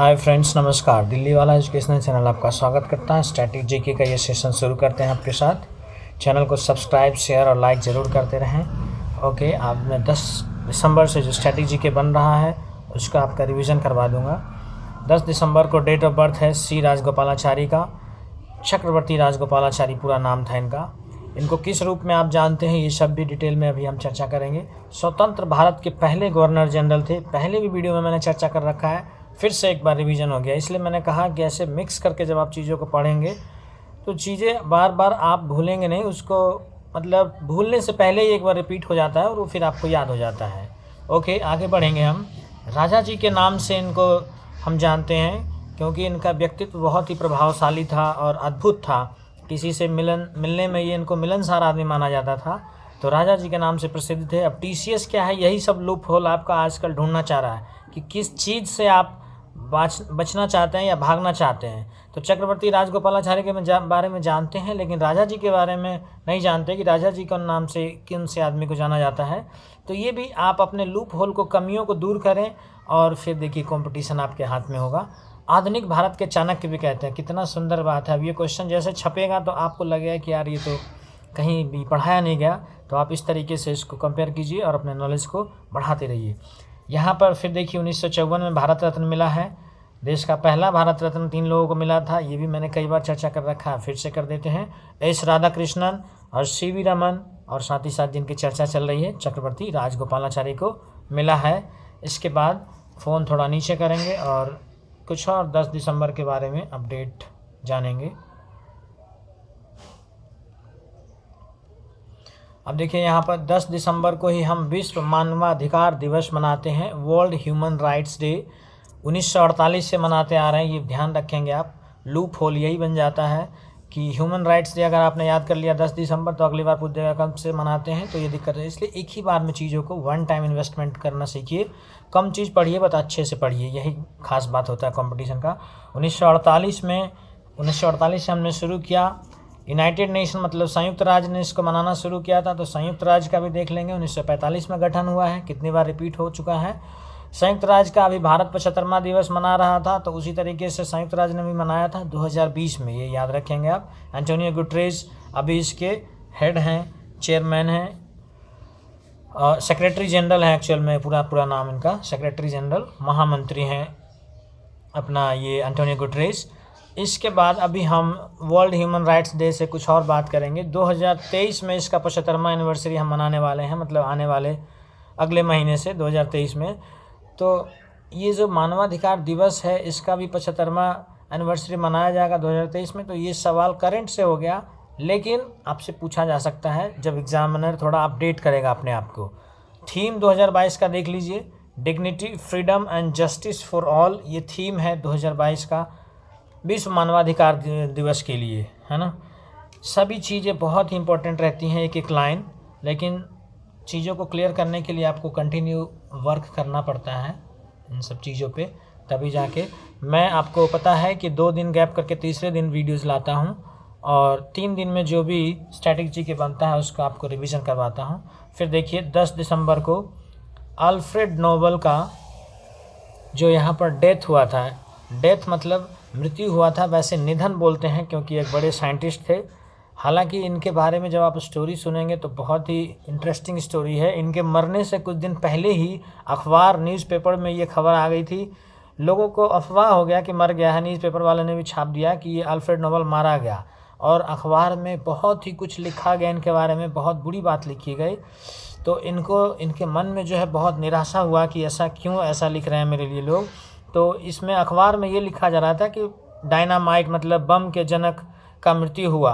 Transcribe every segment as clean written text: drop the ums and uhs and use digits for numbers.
Hi friends, नमस्कार। दिल्ली वाला educational channel आपका स्वागत करता है। स्टैटिक जीके का ये सेशन शुरू करते हैं आपके साथ। चैनल को सब्सक्राइब, शेयर और लाइक ज़रूर करते रहें। ओके, अब मैं 10 दिसंबर से जो स्टैटिक जीके बन रहा है उसका आपका रिवीजन करवा दूंगा। 10 दिसंबर को डेट ऑफ बर्थ है सी राजगोपालाचारी का। चक्रवर्ती राजगोपालाचारी पूरा नाम था इनका। इनको किस रूप में आप जानते हैं, ये सब भी डिटेल में अभी हम चर्चा करेंगे। स्वतंत्र भारत के पहले गवर्नर जनरल थे। पहले भी वीडियो में मैंने चर्चा कर रखा है, फिर से एक बार रिवीजन हो गया, इसलिए मैंने कहा कि ऐसे मिक्स करके जब आप चीज़ों को पढ़ेंगे तो चीज़ें बार बार आप भूलेंगे नहीं। उसको मतलब भूलने से पहले ही एक बार रिपीट हो जाता है और वो फिर आपको याद हो जाता है। ओके, आगे बढ़ेंगे हम। राजा जी के नाम से इनको हम जानते हैं क्योंकि इनका व्यक्तित्व बहुत ही प्रभावशाली था और अद्भुत था। किसी से मिलने में ये इनको मिलनसार आदमी माना जाता था, तो राजा जी के नाम से प्रसिद्ध थे। अब टीसीएस क्या है, यही सब लूप होल आपका आजकल ढूंढना चाह रहा है कि किस चीज़ से आप बचना चाहते हैं या भागना चाहते हैं। तो चक्रवर्ती राजगोपालाचारी के बारे में जानते हैं, लेकिन राजा जी के बारे में नहीं जानते कि राजा जी के नाम से किन से आदमी को जाना जाता है। तो ये भी आप अपने लूप होल को, कमियों को दूर करें और फिर देखिए कंपटीशन आपके हाथ में होगा। आधुनिक भारत के चाणक्य भी कहते हैं, कितना सुंदर बात है। अब ये क्वेश्चन जैसे छपेगा तो आपको लगेगा कि यार ये तो कहीं भी पढ़ाया नहीं गया, तो आप इस तरीके से इसको कंपेयर कीजिए और अपने नॉलेज को बढ़ाते रहिए। यहाँ पर फिर देखिए 1954 में भारत रत्न मिला है। देश का पहला भारत रत्न 3 लोगों को मिला था, ये भी मैंने कई बार चर्चा कर रखा है, फिर से कर देते हैं। एस राधाकृष्णन और सीवी रमन, और साथ ही साथ जिनकी चर्चा चल रही है चक्रवर्ती राजगोपालाचारी को मिला है। इसके बाद फ़ोन थोड़ा नीचे करेंगे और कुछ और 10 दिसंबर के बारे में अपडेट जानेंगे। अब देखिए यहाँ पर 10 दिसंबर को ही हम विश्व मानवाधिकार दिवस मनाते हैं, वर्ल्ड ह्यूमन राइट्स डे। 1948 से मनाते आ रहे हैं, ये ध्यान रखेंगे आप। लूप होल यही बन जाता है कि ह्यूमन राइट्स डे अगर आपने याद कर लिया 10 दिसंबर, तो अगली बार पूछ देगा कब से मनाते हैं, तो ये दिक्कत है। इसलिए एक ही बार में चीज़ों को वन टाइम इन्वेस्टमेंट करना सीखिए। कम चीज़ पढ़िए, बट अच्छे से पढ़िए, यही खास बात होता है कंपटीशन का। 1948 से हमने शुरू किया। यूनाइटेड नेशन मतलब संयुक्त राज्य ने इसको मनाना शुरू किया था, तो संयुक्त राज्य का भी देख लेंगे। 1945 में गठन हुआ है, कितनी बार रिपीट हो चुका है। संयुक्त राज्य का अभी भारत 75वां दिवस मना रहा था, तो उसी तरीके से संयुक्त राज्य ने भी मनाया था 2020 में, ये याद रखेंगे आप। एंटोनियो गुटेरेस अभी इसके हेड हैं, चेयरमैन हैं, सेक्रेटरी जनरल हैं। एक्चुअल में पूरा नाम इनका सेक्रेटरी जनरल, महामंत्री हैं अपना ये एंटोनियो गुटेरेस। इसके बाद अभी हम वर्ल्ड ह्यूमन राइट्स डे से कुछ और बात करेंगे। 2023 में इसका 75वां एनिवर्सरी हम मनाने वाले हैं, मतलब आने वाले अगले महीने से 2023 में। तो ये जो मानवाधिकार दिवस है इसका भी 75वां एनिवर्सरी मनाया जाएगा 2023 में। तो ये सवाल करंट से हो गया, लेकिन आपसे पूछा जा सकता है जब एग्जामिनर थोड़ा अपडेट करेगा अपने आप को। थीम 2022 का देख लीजिए, dignity, freedom and justice for all, ये थीम है 2022 का विश्व मानवाधिकार दिवस के लिए, है ना। सभी चीज़ें बहुत ही इंपॉर्टेंट रहती हैं, एक एक लाइन, लेकिन चीज़ों को क्लियर करने के लिए आपको कंटिन्यू वर्क करना पड़ता है इन सब चीज़ों पे, तभी जाके। मैं आपको पता है कि 2 दिन गैप करके तीसरे दिन वीडियोस लाता हूँ, और 3 दिन में जो भी स्ट्रैटेजी के बनता है उसका आपको रिवीजन करवाता हूँ। फिर देखिए 10 दिसंबर को अल्फ्रेड नोबेल का जो यहाँ पर डेथ हुआ था, डेथ मतलब मृत्यु हुआ था, वैसे निधन बोलते हैं क्योंकि एक बड़े साइंटिस्ट थे। हालांकि इनके बारे में जब आप स्टोरी सुनेंगे तो बहुत ही इंटरेस्टिंग स्टोरी है। इनके मरने से कुछ दिन पहले ही अखबार, न्यूज़पेपर में ये खबर आ गई थी। लोगों को अफवाह हो गया कि मर गया है, न्यूज़पेपर वाले ने भी छाप दिया कि ये अल्फ्रेड नोबेल मारा गया, और अखबार में बहुत ही कुछ लिखा गया इनके बारे में, बहुत बुरी बात लिखी गई। तो इनके मन में जो है बहुत निराशा हुआ कि ऐसा क्यों ऐसा लिख रहे हैं मेरे लिए लोग। तो इसमें अखबार में ये लिखा जा रहा था कि डायनामाइट मतलब बम के जनक का मृत्यु हुआ,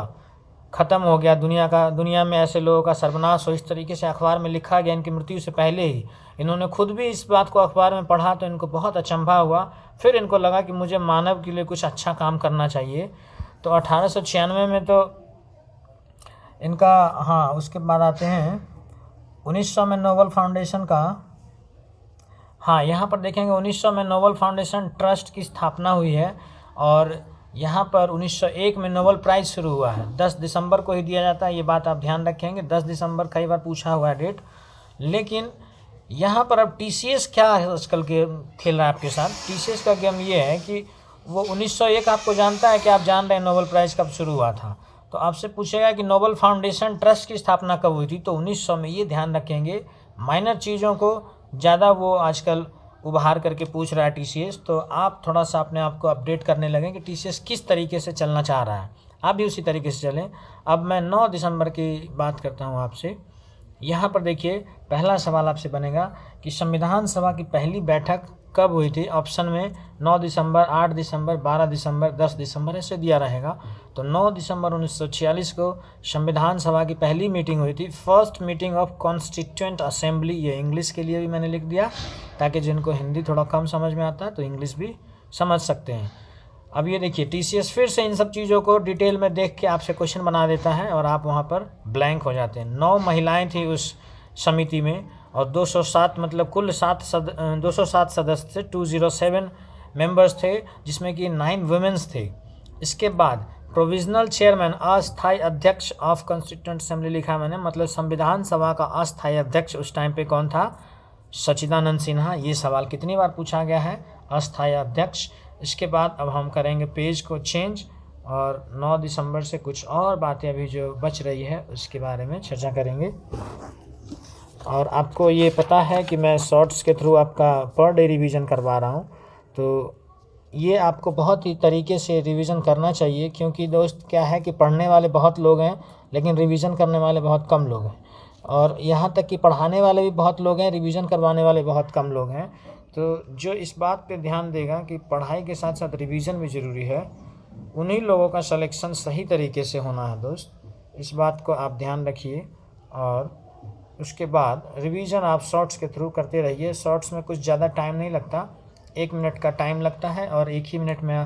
ख़त्म हो गया दुनिया में ऐसे लोगों का सर्वनाश हो, इस तरीके से अखबार में लिखा गया इनकी मृत्यु से पहले ही। इन्होंने खुद भी इस बात को अखबार में पढ़ा तो इनको बहुत अचंभा हुआ। फिर इनको लगा कि मुझे मानव के लिए कुछ अच्छा काम करना चाहिए। तो 1896 में तो इनका, हाँ उसके बाद आते हैं 1900 में नोबेल फाउंडेशन का, हाँ यहाँ पर देखेंगे 1900 में नोबेल फाउंडेशन ट्रस्ट की स्थापना हुई है, और यहाँ पर 1901 में नोबेल प्राइज़ शुरू हुआ है। 10 दिसंबर को ही दिया जाता है, ये बात आप ध्यान रखेंगे। 10 दिसंबर कई बार पूछा हुआ है डेट, लेकिन यहाँ पर अब टीसीएस क्या है आजकल के खेल रहा है आपके साथ। टीसीएस का गेम ये है कि वो 1901 आपको जानता है कि आप जान रहे हैं नोबेल प्राइज़ कब शुरू हुआ था, तो आपसे पूछेगा कि नोबेल फाउंडेशन ट्रस्ट की स्थापना कब हुई थी, तो 1900 में। ये ध्यान रखेंगे, माइनर चीज़ों को ज़्यादा वो आजकल उभार करके पूछ रहा है टीसीएस, तो आप थोड़ा सा अपने आप को अपडेट करने लगें कि टीसीएस किस तरीके से चलना चाह रहा है, आप भी उसी तरीके से चलें। अब मैं 9 दिसंबर की बात करता हूँ आपसे। यहाँ पर देखिए, पहला सवाल आपसे बनेगा कि संविधान सभा की पहली बैठक कब हुई थी। ऑप्शन में 9 दिसंबर, 8 दिसंबर, 12 दिसंबर, 10 दिसंबर ऐसे दिया रहेगा। तो 9 दिसंबर 1946 को संविधान सभा की पहली मीटिंग हुई थी, first meeting of constituent assembly. ये इंग्लिश के लिए भी मैंने लिख दिया ताकि जिनको हिंदी थोड़ा कम समझ में आता है तो इंग्लिश भी समझ सकते हैं। अब ये देखिए, टीसीएस फिर से इन सब चीज़ों को डिटेल में देख के आपसे क्वेश्चन बना देता है और आप वहाँ पर ब्लैंक हो जाते हैं। 9 महिलाएं थी उस समिति में और 207 मतलब कुल 207 सदस्य थे, 207 मेंबर्स थे, जिसमें कि 9 वुमेन्स थे। इसके बाद प्रोविजनल चेयरमैन, अस्थायी अध्यक्ष ऑफ कॉन्स्टिट्यूएंट असेंबली लिखा है मैंने, मतलब संविधान सभा का अस्थायी अध्यक्ष उस टाइम पे कौन था, सच्चिदानंद सिन्हा। ये सवाल कितनी बार पूछा गया है, अस्थायी अध्यक्ष। इसके बाद अब हम करेंगे पेज को चेंज और 9 दिसंबर से कुछ और बातें अभी जो बच रही है उसके बारे में चर्चा करेंगे। और आपको ये पता है कि मैं शॉर्ट्स के थ्रू आपका पर डे रिवीजन करवा रहा हूँ, तो ये आपको बहुत ही तरीके से रिवीजन करना चाहिए, क्योंकि दोस्त क्या है कि पढ़ने वाले बहुत लोग हैं लेकिन रिवीजन करने वाले बहुत कम लोग हैं, और यहाँ तक कि पढ़ाने वाले भी बहुत लोग हैं, रिवीजन करवाने वाले बहुत कम लोग हैं। तो जो इस बात पे ध्यान देगा कि पढ़ाई के साथ साथ रिवीजन भी ज़रूरी है, उन्हीं लोगों का सिलेक्शन सही तरीके से होना है दोस्त। इस बात को आप ध्यान रखिए और उसके बाद रिवीजन आप शॉर्ट्स के थ्रू करते रहिए। शॉर्ट्स में कुछ ज़्यादा टाइम नहीं लगता, 1 मिनट का टाइम लगता है और 1 ही मिनट में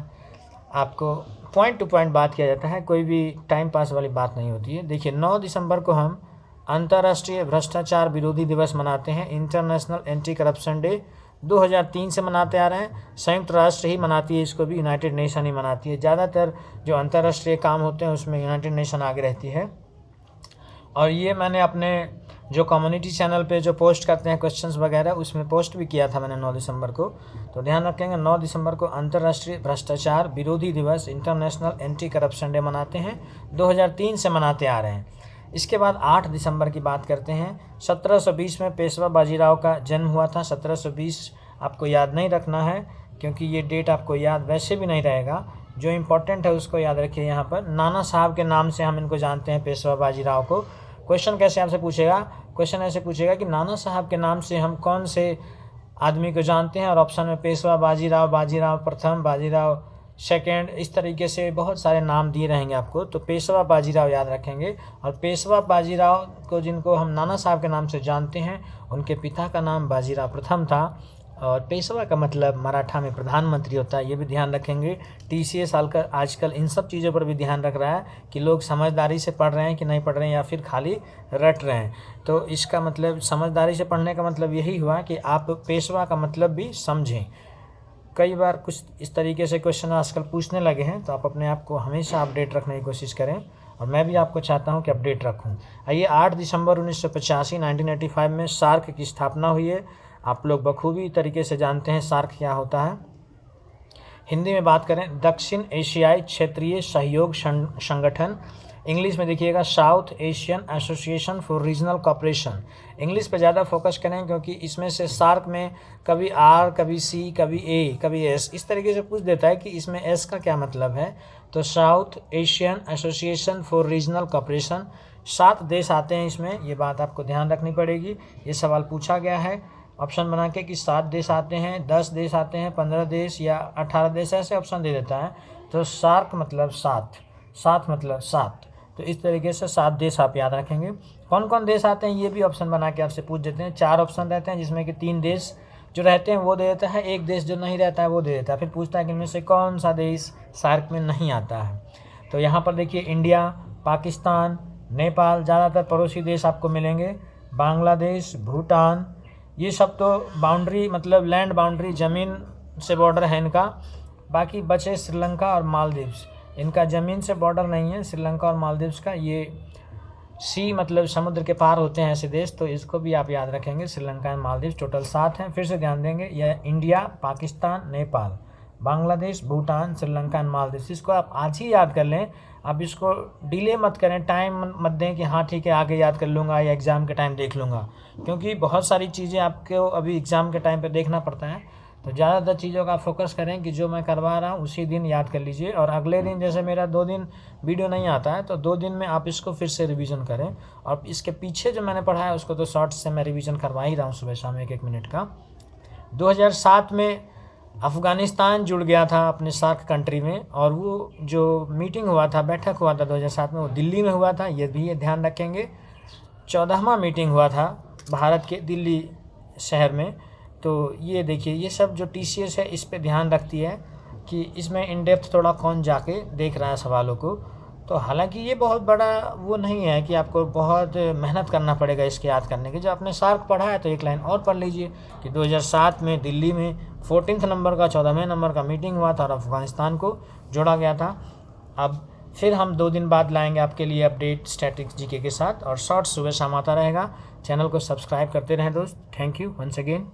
आपको पॉइंट टू पॉइंट बात किया जाता है, कोई भी टाइम पास वाली बात नहीं होती है। देखिए, 9 दिसंबर को हम अंतर्राष्ट्रीय भ्रष्टाचार विरोधी दिवस मनाते हैं, इंटरनेशनल एंटी करप्शन डे 2003 से मनाते आ रहे हैं। संयुक्त राष्ट्र ही मनाती है इसको भी, यूनाइटेड नेशन ही मनाती है। ज़्यादातर जो अंतर्राष्ट्रीय काम होते हैं उसमें यूनाइटेड नेशन आगे रहती है। और ये मैंने अपने जो कम्युनिटी चैनल पे जो पोस्ट करते हैं क्वेश्चंस वगैरह, उसमें पोस्ट भी किया था मैंने 9 दिसंबर को। तो ध्यान रखेंगे, 9 दिसंबर को अंतर्राष्ट्रीय भ्रष्टाचार विरोधी दिवस, इंटरनेशनल एंटी करप्शन डे मनाते हैं, 2003 से मनाते आ रहे हैं। इसके बाद 8 दिसंबर की बात करते हैं। 1720 में पेशवा बाजीराव का जन्म हुआ था। 1720 आपको याद नहीं रखना है क्योंकि ये डेट आपको याद वैसे भी नहीं रहेगा, जो इम्पोर्टेंट है उसको याद रखिए। यहाँ पर नाना साहब के नाम से हम इनको जानते हैं, पेशवा बाजीराव को। क्वेश्चन कैसे आपसे पूछेगा, क्वेश्चन ऐसे पूछेगा कि नाना साहब के नाम से हम कौन से आदमी को जानते हैं, और ऑप्शन में पेशवा बाजीराव, बाजीराव प्रथम, बाजीराव सेकेंड, इस तरीके से बहुत सारे नाम दिए रहेंगे आपको। तो पेशवा बाजीराव याद रखेंगे। और पेशवा बाजीराव को, जिनको हम नाना साहब के नाम से जानते हैं, उनके पिता का नाम बाजीराव प्रथम था। और पेशवा का मतलब मराठा में प्रधानमंत्री होता है, ये भी ध्यान रखेंगे। टीसीएस आजकल इन सब चीज़ों पर भी ध्यान रख रहा है कि लोग समझदारी से पढ़ रहे हैं कि नहीं पढ़ रहे हैं, या फिर खाली रट रहे हैं। तो इसका मतलब, समझदारी से पढ़ने का मतलब यही हुआ कि आप पेशवा का मतलब भी समझें। कई बार कुछ इस तरीके से क्वेश्चन आजकल पूछने लगे हैं, तो आप अपने आप को हमेशा अपडेट रखने की कोशिश करें, और मैं भी आपको चाहता हूं कि अपडेट रखूं। आइए, 8 दिसंबर 1985 1985 में सार्क की स्थापना हुई है। आप लोग बखूबी तरीके से जानते हैं सार्क क्या होता है। हिंदी में बात करें, दक्षिण एशियाई क्षेत्रीय सहयोग संगठन। इंग्लिश में देखिएगा, south Asian association for regional cooperation. English पे ज़्यादा फोकस करें क्योंकि इसमें से सार्क में कभी आर, कभी सी, कभी ए, कभी एस, इस तरीके से पूछ देता है कि इसमें एस का क्या मतलब है। तो south Asian association for regional cooperation, 7 देश आते हैं इसमें, ये बात आपको ध्यान रखनी पड़ेगी। ये सवाल पूछा गया है ऑप्शन बना के कि 7 देश आते हैं, 10 देश आते हैं, 15 देश या 18 देश, ऐसे ऑप्शन दे देता है। तो सार्क मतलब 7, 7 मतलब 7, तो इस तरीके से 7 देश आप याद रखेंगे। कौन कौन देश आते हैं ये भी ऑप्शन बना के आपसे पूछ देते हैं। 4 ऑप्शन रहते हैं जिसमें कि 3 देश जो रहते हैं वो दे देता है, 1 देश जो नहीं रहता है वो दे देता है। फिर पूछता है कि इनमें से कौन सा देश सार्क में नहीं आता है। तो यहाँ पर देखिए, इंडिया, पाकिस्तान, नेपाल, ज़्यादातर पड़ोसी देश आपको मिलेंगे, बांग्लादेश, भूटान, ये सब तो बाउंड्री मतलब लैंड बाउंड्री, ज़मीन से बॉर्डर है इनका। बाकी बचे श्रीलंका और मालदीव्स, इनका ज़मीन से बॉर्डर नहीं है श्रीलंका और मालदीव्स का, ये सी मतलब समुद्र के पार होते हैं ऐसे देश, तो इसको भी आप याद रखेंगे। श्रीलंका एंड मालदीव टोटल 7 हैं, फिर से ध्यान देंगे। यह इंडिया, पाकिस्तान, नेपाल, बांग्लादेश, भूटान, श्रीलंका एंड मालदीव। इसको आप आज ही याद कर लें, आप इसको डिले मत करें, टाइम मत दें कि हाँ ठीक है आगे याद कर लूँगा या एग्ज़ाम के टाइम देख लूँगा, क्योंकि बहुत सारी चीज़ें आपको अभी एग्ज़ाम के टाइम पे देखना पड़ता है। तो ज़्यादातर चीज़ों का फोकस करें कि जो मैं करवा रहा हूँ उसी दिन याद कर लीजिए, और अगले दिन जैसे मेरा 2 दिन वीडियो नहीं आता है तो 2 दिन में आप इसको फिर से रिवीजन करें। और इसके पीछे जो मैंने पढ़ा है उसको तो शॉर्ट्स से मैं रिवीजन करवा ही रहा हूँ सुबह शाम 1-1 मिनट का। 2007 में अफ़गानिस्तान जुड़ गया था अपने सार्क कंट्री में, और वो जो मीटिंग हुआ था, बैठक हुआ था 2007 में, वो दिल्ली में हुआ था, ये भी ध्यान रखेंगे। 14वां मीटिंग हुआ था भारत के दिल्ली शहर में। तो ये देखिए, ये सब जो TCS है इस पे ध्यान रखती है कि इसमें इन डेप्थ थोड़ा कौन जाके देख रहा है सवालों को। तो हालांकि ये बहुत बड़ा वो नहीं है कि आपको बहुत मेहनत करना पड़ेगा इसके याद करने की। जब आपने सार्क पढ़ा है तो एक लाइन और पढ़ लीजिए कि 2007 में दिल्ली में 14 नंबर का 14वें नंबर का मीटिंग हुआ था और अफ़गानिस्तान को जोड़ा गया था। अब फिर हम 2 दिन बाद लाएंगे आपके लिए अपडेट स्टैटिक जीके के साथ, और शॉर्ट्स सुबह शाम आता रहेगा। चैनल को सब्सक्राइब करते रहें दोस्त। Thank you once again.